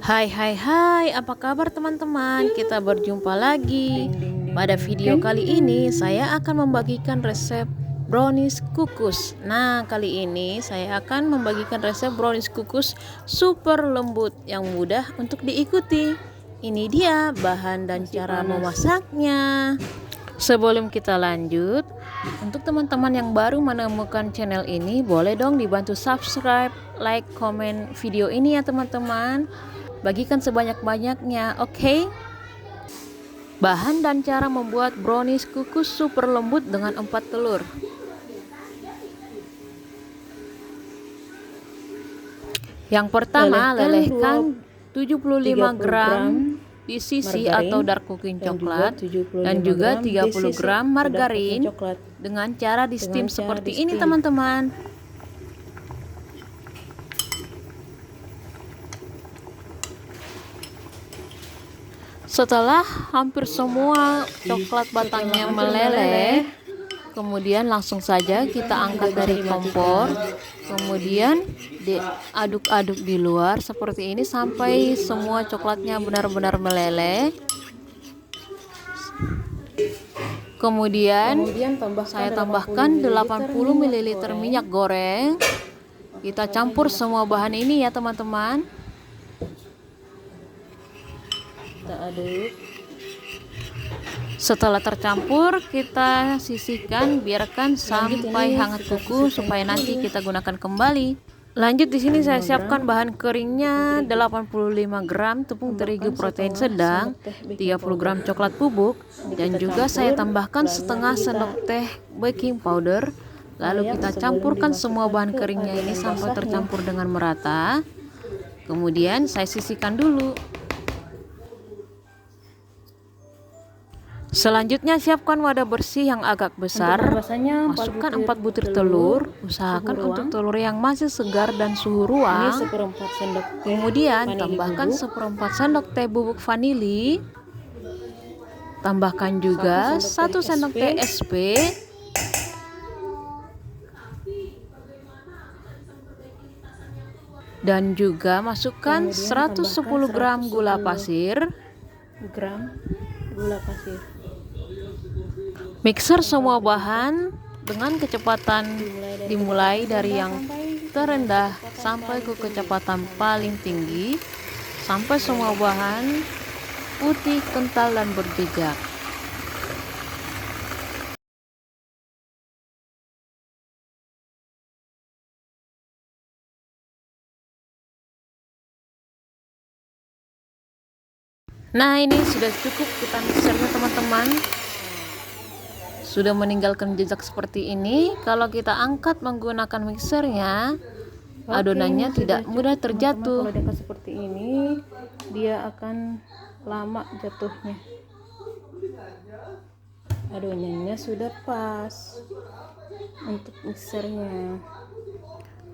Hai hai hai, apa kabar teman-teman? Kita berjumpa lagi. Pada video kali ini saya akan membagikan resep brownies kukus. Nah, kali ini saya akan membagikan resep brownies kukus super lembut yang mudah untuk diikuti. Ini dia bahan dan cara memasaknya. Sebelum kita lanjut, untuk teman-teman yang baru menemukan channel ini, boleh dong dibantu subscribe, like, komen video ini ya teman-teman. Bagikan sebanyak-banyaknya, oke? Bahan dan cara membuat brownies kukus super lembut dengan 4 telur. Yang pertama, lelehkan 75 gram di sisi atau dark cooking coklat dan juga 30 gram margarin dengan cara di steam seperti ini teman-teman. Setelah hampir semua coklat batangnya meleleh, kemudian langsung saja kita angkat dari kompor, kemudian diaduk-aduk di luar seperti ini sampai semua coklatnya benar-benar meleleh. Kemudian saya tambahkan 80 ml minyak goreng. Kita campur semua bahan ini ya teman-teman. Kita aduk. Setelah tercampur, kita sisihkan, biarkan sampai hangat kuku supaya nanti kita gunakan kembali. Lanjut, di sini saya siapkan bahan keringnya 85 gram tepung terigu protein sedang, 30 gram coklat bubuk, dan juga saya tambahkan setengah sendok teh baking powder. Lalu kita campurkan semua bahan keringnya ini sampai tercampur dengan merata. Kemudian saya sisihkan dulu. Selanjutnya siapkan wadah bersih yang agak besar. Masukkan 4 butir telur. Usahakan untuk telur yang masih segar dan suhu ruang. Kemudian tambahkan 1/4 sendok teh bubuk vanili. Tambahkan juga 1 sendok teh SP. Dan juga masukkan 110 gram gula pasir. Mixer semua bahan dengan kecepatan dimulai dari yang terendah sampai ke kecepatan paling tinggi, sampai semua bahan putih, kental, dan berjejak. Nah, ini sudah cukup kita mixernya teman-teman. Sudah meninggalkan jejak seperti ini. Kalau kita angkat menggunakan mixernya, adonannya tidak mudah terjatuh. Kalau dekat seperti ini, dia akan lama jatuhnya. Adonannya sudah pas untuk mixernya.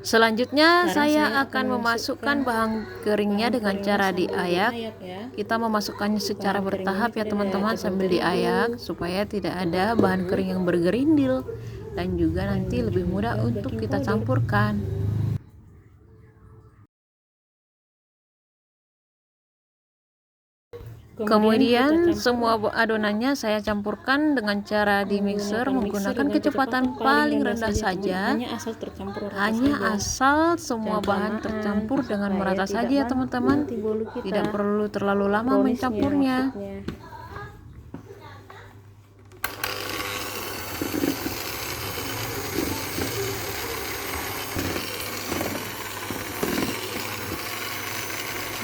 Selanjutnya saya akan memasukkan bahan keringnya dengan cara diayak. Kita memasukkannya secara bertahap ya teman-teman, sambil diayak supaya tidak ada bahan kering yang bergerindil dan juga nanti lebih mudah untuk kita campurkan. Kemudian semua adonannya saya campurkan dengan cara di mixer menggunakan kecepatan paling rendah saja. Hanya asal semua bahan tercampur dengan merata saja ya teman-teman. Tidak perlu terlalu lama mencampurnya.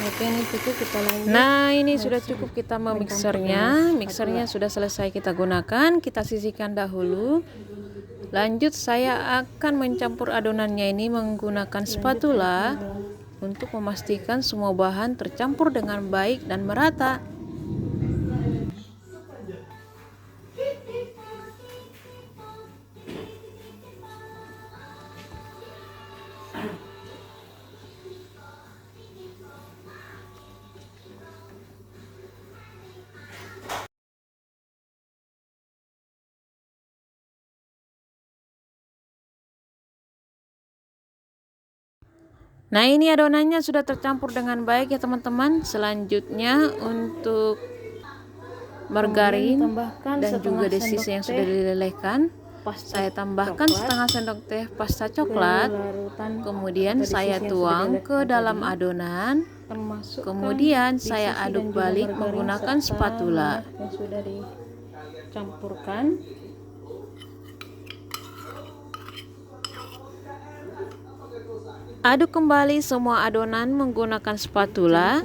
Oke, ini cukup, kita lanjut. Nah, ini sudah cukup kita memixernya. Mixernya sudah selesai kita gunakan. Kita sisihkan dahulu. Lanjut, saya akan mencampur adonannya ini menggunakan spatula untuk memastikan semua bahan tercampur dengan baik dan merata. Nah, ini adonannya sudah tercampur dengan baik ya teman-teman. Selanjutnya untuk margarin tambahkan dan juga setengah sendok desisnya yang teh sudah dilelehkan, pasta saya tambahkan coklat setengah sendok teh pasta ke coklat. larutan Kemudian atau saya desis yang sudah tuang ke dilelehkan dalam tadi. adonan. Masukkan Kemudian saya disisi aduk dan juga balik margarin menggunakan serta spatula. minyak yang sudah dicampurkan. Aduk kembali semua adonan menggunakan spatula.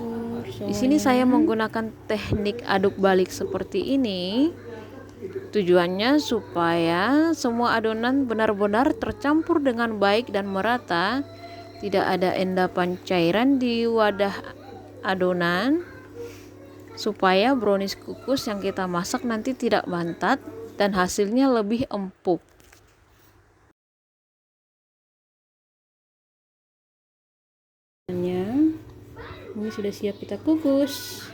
Di sini saya menggunakan teknik aduk balik seperti ini. Tujuannya supaya semua adonan benar-benar tercampur dengan baik dan merata. Tidak ada endapan cairan di wadah adonan. Supaya brownies kukus yang kita masak nanti tidak bantat dan hasilnya lebih empuk. Ini sudah siap kita kukus.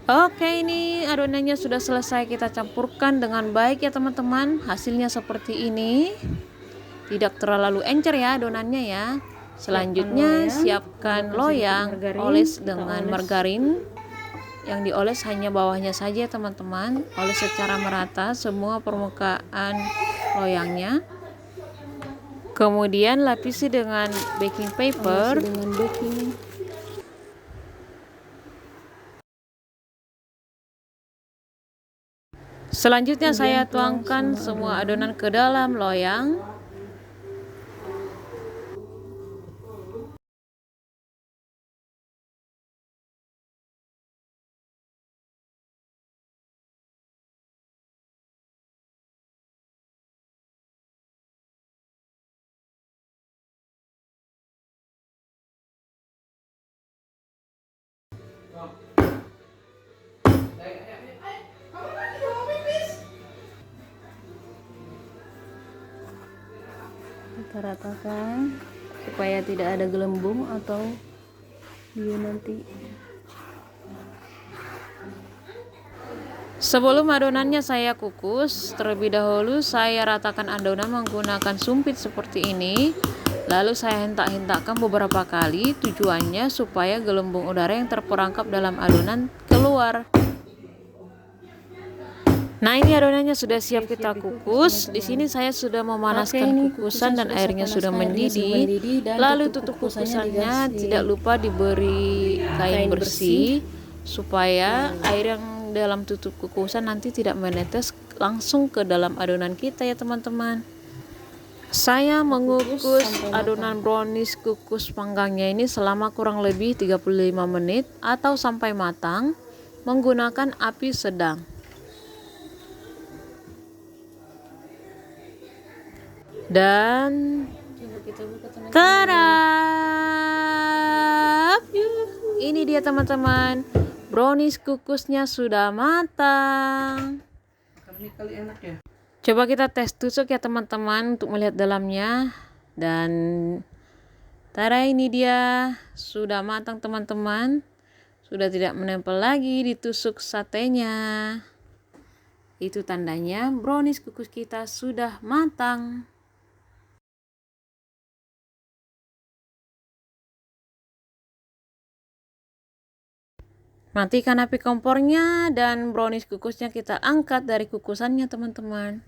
Oke, ini adonannya sudah selesai kita campurkan dengan baik ya teman-teman. Hasilnya seperti ini. Tidak terlalu encer ya adonannya ya. Selanjutnya siapkan loyang, oles dengan margarin. Yang dioles hanya bawahnya saja teman-teman. Oles secara merata semua permukaan loyangnya. Kemudian lapisi dengan baking paper. Selanjutnya saya tuangkan semua adonan ke dalam loyang. Kita ratakan supaya tidak ada gelembung atau dia nanti. Sebelum adonannya saya kukus, terlebih dahulu saya ratakan adonan menggunakan sumpit seperti ini. Lalu saya hentak-hentakkan beberapa kali, tujuannya supaya gelembung udara yang terperangkap dalam adonan keluar. Nah, ini adonannya sudah siap kita kukus. Di sini saya sudah memanaskan kukusan dan airnya sudah mendidih. Lalu tutup kukusannya tidak lupa diberi kain bersih supaya air yang dalam tutup kukusan nanti tidak menetes langsung ke dalam adonan kita ya teman-teman. Saya mengukus adonan brownies kukus panggangnya ini selama kurang lebih 35 menit atau sampai matang menggunakan api sedang. Dan tada! Ini dia teman-teman, brownies kukusnya sudah matang. Coba kita tes tusuk ya teman-teman untuk melihat dalamnya. Dan tada, ini dia sudah matang teman-teman. Sudah tidak menempel lagi di tusuk satenya. Itu tandanya brownies kukus kita sudah matang. Matikan api kompornya dan brownies kukusnya kita angkat dari kukusannya teman-teman.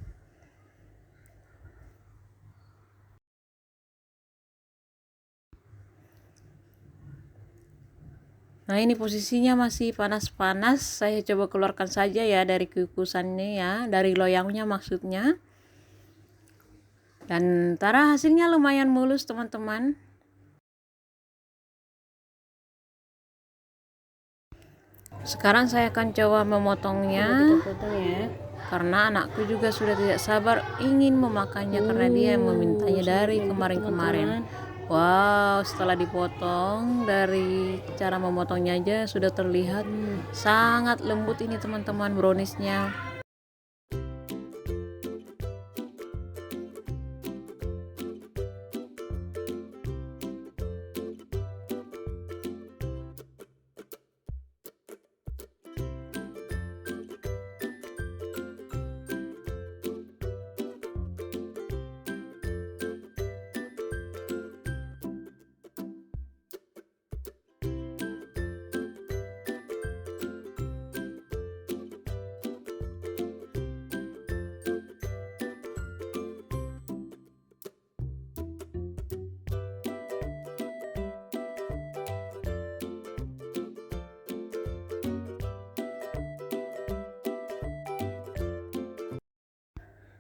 Nah, ini posisinya masih panas-panas. Saya coba keluarkan saja ya dari kukusannya ya, dari loyangnya maksudnya. Dan tara hasilnya lumayan mulus teman-teman. Sekarang saya akan coba memotongnya. Karena anakku juga sudah tidak sabar ingin memakannya karena dia memintanya dari kemarin-kemarin. Wow, setelah dipotong, dari cara memotongnya aja sudah terlihat sangat lembut ini teman-teman browniesnya.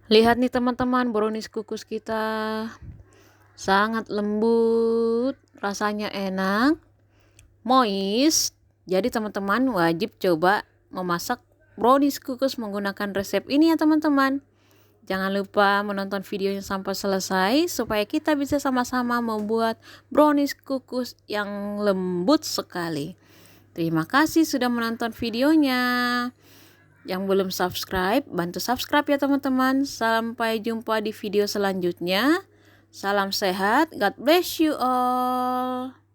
Lihat nih teman-teman, brownies kukus kita sangat lembut, rasanya enak, moist. Jadi teman-teman wajib coba memasak brownies kukus menggunakan resep ini ya teman-teman. Jangan lupa menonton videonya sampai selesai supaya kita bisa sama-sama membuat brownies kukus yang lembut sekali. Terima kasih sudah menonton videonya. Yang belum subscribe, bantu subscribe ya teman-teman. Sampai jumpa di video selanjutnya. Salam sehat, God bless you all.